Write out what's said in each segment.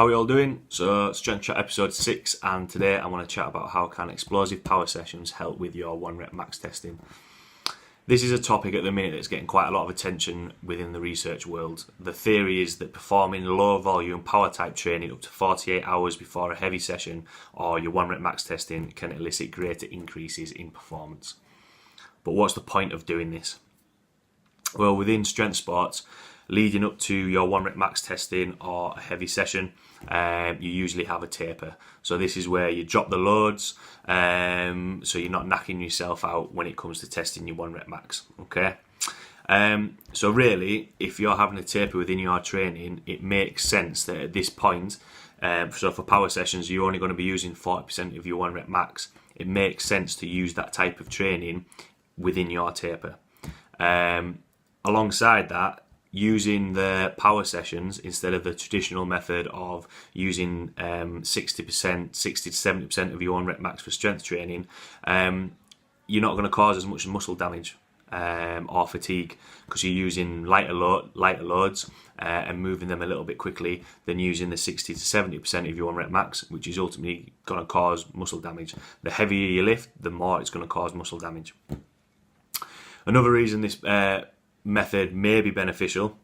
How are you all doing? So, Strength Chat episode 6, and today I want to chat about how can explosive power sessions help with your 1 rep max testing. This is a topic at the minute that's getting quite a lot of attention within the research world. The theory is that performing low volume power type training up to 48 hours before a heavy session or your 1 rep max testing can elicit greater increases in performance. But what's the point of doing this? Well, within strength sports, leading up to your 1 rep max testing or a heavy session, you usually have a taper. So this is where you drop the loads, so you're not knacking yourself out when it comes to testing your 1 rep max. Okay. So really, if you're having a taper within your training, it makes sense that at this point, so for power sessions, you're only going to be using 40% of your 1 rep max. It makes sense to use that type of training within your taper. Alongside that, using the power sessions instead of the traditional method of using 60 to 70% of your 1 rep max for strength training, you're not going to cause as much muscle damage or fatigue because you're using lighter loads and moving them a little bit quickly than using the 60 to 70% of your 1 rep max, which is ultimately going to cause muscle damage. The heavier you lift, the more it's going to cause muscle damage. Another reason this method may be beneficial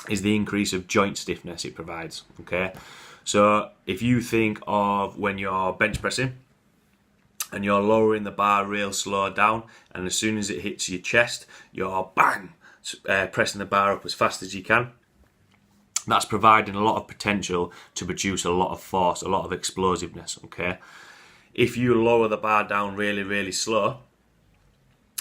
is the increase of joint stiffness it provides. Okay, so if you think of when you're bench pressing and you're lowering the bar real slow down, and as soon as it hits your chest, you're bang pressing the bar up as fast as you can. That's providing a lot of potential to produce a lot of force, a lot of explosiveness. Okay, if you lower the bar down really slow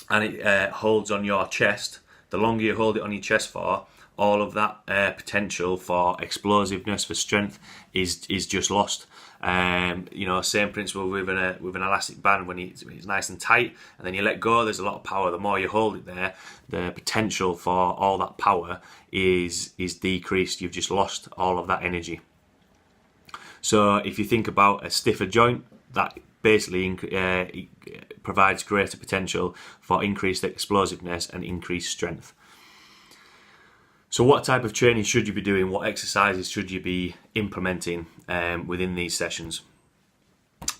and it holds on your chest, the longer you hold it on your chest for, all of that potential for explosiveness, for strength, is just lost. Same principle with an elastic band. When it's nice and tight, and then you let go, there's a lot of power. The more you hold it there, the potential for all that power is decreased. You've just lost all of that energy. So if you think about a stiffer joint, that basically provides greater potential for increased explosiveness and increased strength. So what type of training should you be doing? What exercises should you be implementing within these sessions?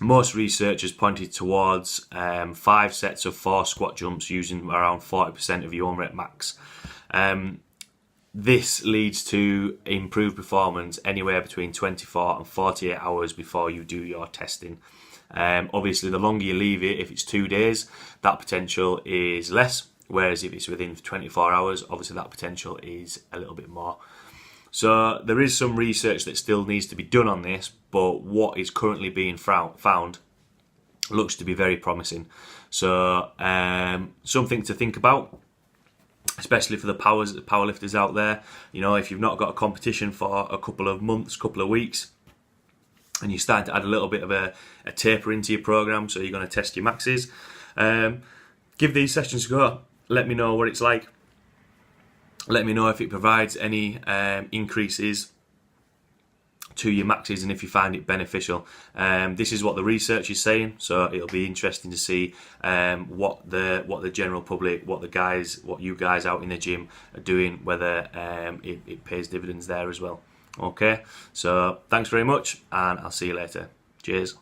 Most research has pointed towards 5 sets of 4 squat jumps using around 40% of your 1 rep max. This leads to improved performance anywhere between 24 and 48 hours before you do your testing. Obviously, the longer you leave it, if it's 2 days, that potential is less. Whereas if it's within 24 hours, obviously that potential is a little bit more. So there is some research that still needs to be done on this, but what is currently being found looks to be very promising. So something to think about, especially for the powerlifters out there. You know, if you've not got a competition for a couple of months, couple of weeks, and you're starting to add a little bit of a taper into your program, so you're going to test your maxes, give these sessions a go. Let me know what it's like. Let me know if it provides any increases to your maxes and if you find it beneficial. This is what the research is saying, so it'll be interesting to see what the general public, what you guys out in the gym are doing, whether it pays dividends there as well. Okay, so thanks very much, and I'll see you later. Cheers.